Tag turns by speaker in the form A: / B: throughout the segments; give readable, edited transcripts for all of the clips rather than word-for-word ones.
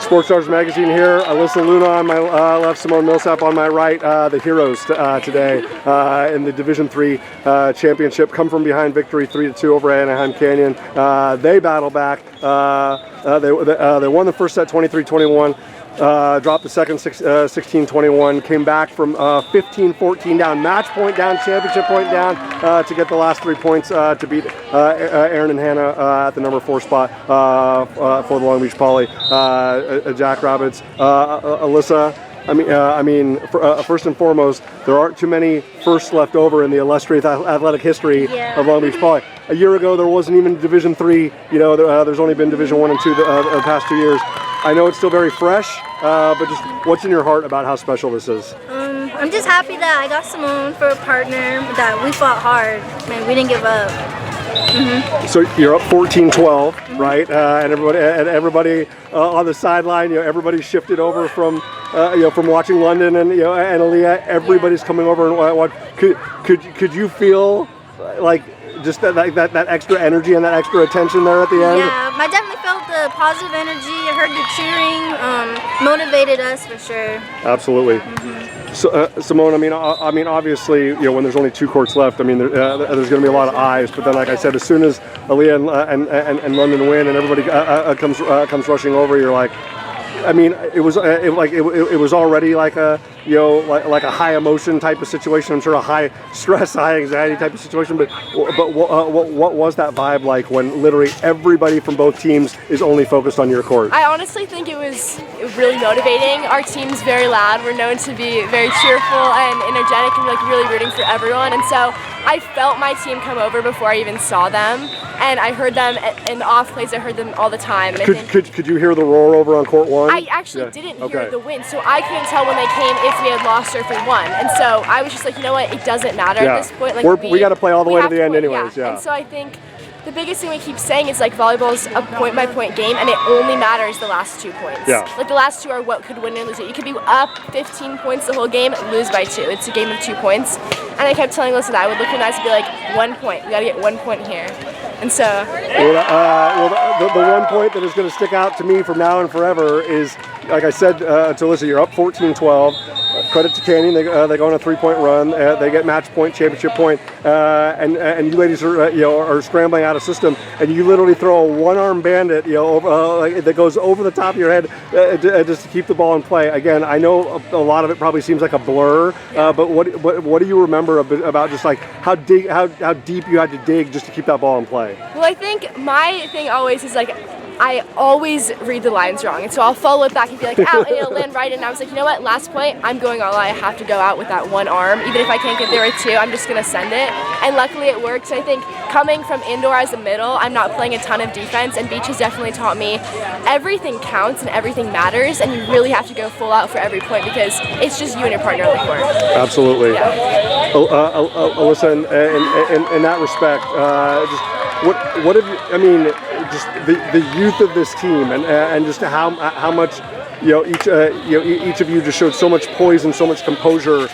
A: Sports Stars Magazine here. Alyssa Luna on my left, Simone Millsap on my right. The heroes today in the Division III championship. Come from behind victory 3-2 over Anaheim Canyon. They battle back. They won the first set 23-21. Dropped the second 16-21, came back from 15-14 down, match point down, championship point down to get the last 3 points to beat Erin and Hannah at the number 4 spot for the Long Beach Poly Jackrabbits. Alyssa, first and foremost, there aren't too many firsts left over in the illustrious athletic history of Long Beach Poly. A year ago, there wasn't even Division III. There's only been Division I and II the past 2 years. I know it's still very fresh, but just what's in your heart about how special this is?
B: I'm just happy that I got Simone for a partner, that we fought hard, and we didn't give up.
A: So you're up 14-12, right? And everybody on the sideline, everybody shifted over from watching Londyn and Aleeya. Everybody's coming over and watch. Could you feel like just that extra energy and that extra attention there at the end?
B: Yeah, I definitely felt the positive energy. I heard the cheering, motivated us for sure.
A: Absolutely. So, Simone, obviously, when there's only 2 courts left, there's going to be a lot of eyes. But then, like I said, as soon as Aleeya and Londyn win and everybody comes rushing over, you're like, it was already like a like a high emotion type of situation. I'm sure a high stress, high anxiety type of situation. But what was that vibe like when literally everybody from both teams is only focused on your court?
C: I honestly think it was really motivating. Our team's very loud. We're known to be very cheerful and energetic and really rooting for everyone. And so I felt my team come over before I even saw them, and I heard them in the off plays. I heard them all the time. And
A: could you hear the roar over on court 1?
C: I actually didn't hear the win, so I couldn't tell when they came if we had lost or if we won. And so I was just like, you know what, it doesn't matter at this point. Like
A: we got to play all the way to the end anyways.
C: And so I think the biggest thing we keep saying is volleyball's a point-by-point game, and it only matters the last 2 points.
A: Yeah.
C: The last 2 are what could win or lose it. You could be up 15 points the whole game, lose by 2. It's a game of 2 points. And I kept telling Alyssa that I would look nice and be like, 1 point. We got to get 1 point here. And so.
A: The 1 point that is going to stick out to me from now and forever is, like I said to Alyssa, you're up 14-12. Credit to Canyon, they go on a 3-point run. They get match point, championship point, and you ladies are scrambling out of system, and you literally throw a one-arm bandit, over, that goes over the top of your head just to keep the ball in play. Again, I know a lot of it probably seems like a blur, but what do you remember about just how deep you had to dig just to keep that ball in play?
C: Well, I think my thing always is I always read the lines wrong, and so I'll follow it back and be like, out, and it'll land right, and I was like, you know what, last point, I'm going all out. I have to go out with that one arm. Even if I can't get there with 2, I'm just going to send it, and luckily it worked. So I think coming from indoor as a middle, I'm not playing a ton of defense, and Beach has definitely taught me everything counts and everything matters, and you really have to go full out for every point because it's just you and your partner on the court.
A: Absolutely.
C: Yeah.
A: Alyssa, in that respect, what have you, just the youth of this team and just how much each of you just showed so much poise and so much composure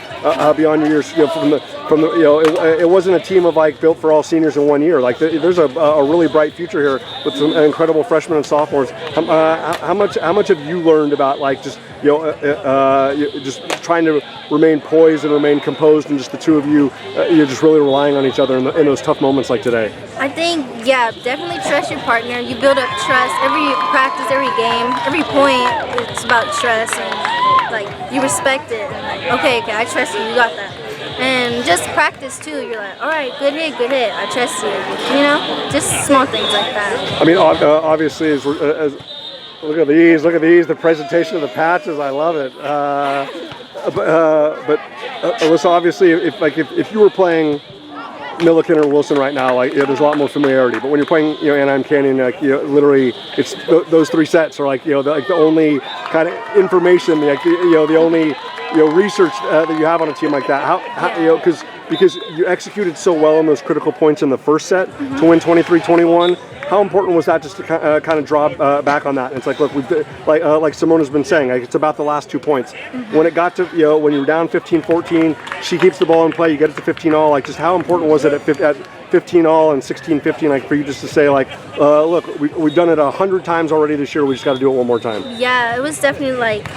A: beyond your years. It wasn't a team of built for all seniors in 1 year. There's a really bright future here with some incredible freshmen and sophomores. How much have you learned about just trying to remain poised and remain composed, and just the two of you, you're just really relying on each other in those tough moments like today?
B: I think, definitely trust your partner. You build up trust every practice, every game, every point. It's about trust, and you respect it. And okay, I trust you. You got that. And just practice too. You're like, all right, good hit. I trust you. Just small things like that.
A: Obviously, as look at these, the presentation of the patches. I love it. But Alyssa, obviously, if you were playing Milliken or Wilson right now, there's a lot more familiarity. But when you're playing, Anaheim Canyon, literally, it's those 3 sets are the only kind of information, the only research that you have on a team like that. How because you executed so well on those critical points in the first set to win 23-21. how important was that just to kind of draw back on that? And it's like, look, like Simone has been saying, like, it's about the last 2 points. When it got to, when you were down 15-14, she keeps the ball in play, you get it to 15-all. Like, just how important was it at 15-all and 16-15, like, for you just to say, like, look, we've done it 100 times already this year, we just got to do it one more time?
B: Yeah, it was definitely like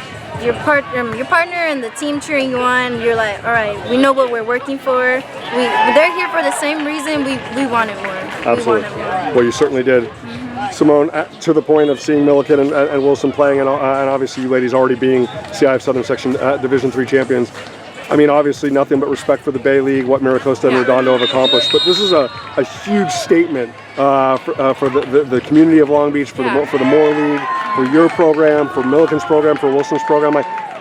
B: your partner and the team cheering you on. You're like, all right, we know what we're working for. They're here for the same reason. We wanted more.
A: Absolutely. Well, you certainly did. Simone, to the point of seeing Milliken and Wilson playing, and obviously you ladies already being CIF-Southern Section Division 3 champions, I mean, obviously nothing but respect for the Bay League, what Miracosta and Redondo have accomplished, but this is a huge statement for the community of Long Beach, for the Moore League, for your program, for Milliken's program, for Wilson's program.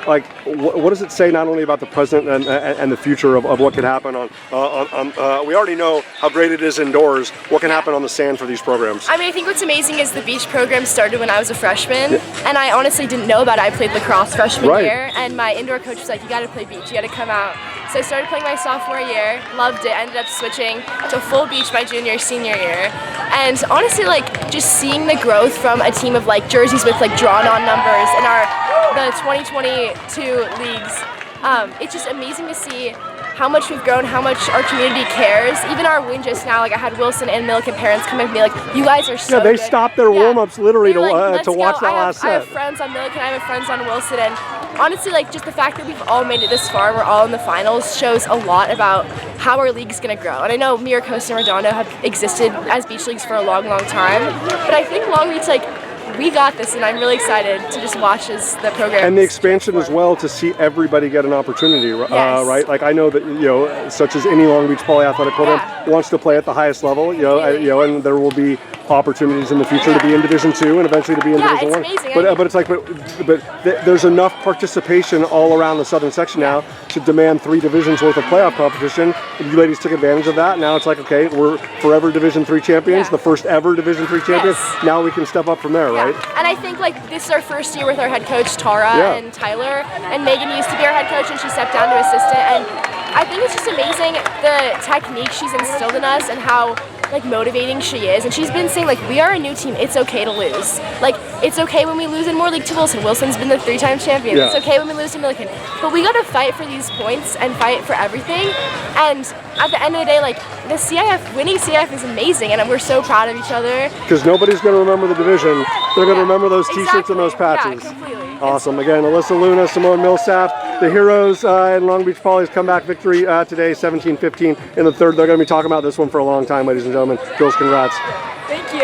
A: Like, what does it say not only about the present and the future of what could happen we already know how great it is indoors. What can happen on the sand for these programs?
C: I mean, I think what's amazing is the beach program started when I was a freshman, and I honestly didn't know about it. I played lacrosse freshman year, and my indoor coach was like, you got to play beach, you got to come out. So I started playing my sophomore year, loved it, ended up switching to full beach my senior year. And honestly, like, just seeing the growth from a team of like jerseys with like drawn on numbers and the 2022 leagues, it's just amazing to see how much we've grown, how much our community cares. Even our win just now, like I had Wilson and Milliken parents come up and be like, you guys are so
A: they
C: good.
A: stopped their warm-ups literally to watch that last set.
C: I have friends on Milliken, I have friends on Wilson, and honestly, like, just the fact that we've all made it this far, we're all in the finals, shows a lot about how our league's gonna grow. And I know Miracosta and Redondo have existed as beach leagues for a long, long time, but I think Long Beach, like, we got this, and I'm really excited to just watch as the program.
A: And the expansion as well, to see everybody get an opportunity, right? Like, I know that such as any Long Beach polyathletic program wants to play at the highest level, and there will be opportunities in the future to be in Division 2 and eventually to be in Division 1.
C: Amazing.
A: But it's like, but there's enough participation all around the Southern Section now to demand 3 divisions worth of playoff competition. You ladies took advantage of that. Now it's like, okay, we're forever Division 3 champions, the first ever Division 3 champions. Now we can step up from there, right?
C: And I think, like, this is our first year with our head coach Tara and Tyler, and Megan used to be our head coach and she stepped down to assistant, and I think it's just amazing the technique she's instilled in us and how like motivating she is. And she's been saying, like, we are a new team, it's okay to lose. Like, it's okay when we lose in Moore League to Wilson. Wilson's been the 3-time champion. It's okay when we lose to Milliken. But we gotta fight for these points and fight for everything. And at the end of the day, like, the CIF, winning CIF is amazing, and we're so proud of each other.
A: Because nobody's gonna remember the division. They're gonna remember those t-shirts and those patches.
C: Yeah, completely.
A: Awesome. Again, Alyssa Luna, Simone Millsap, the heroes in Long Beach Poly's comeback victory today, 17-15 in the third. They're going to be talking about this one for a long time, ladies and gentlemen. Girls, congrats.
C: Thank you.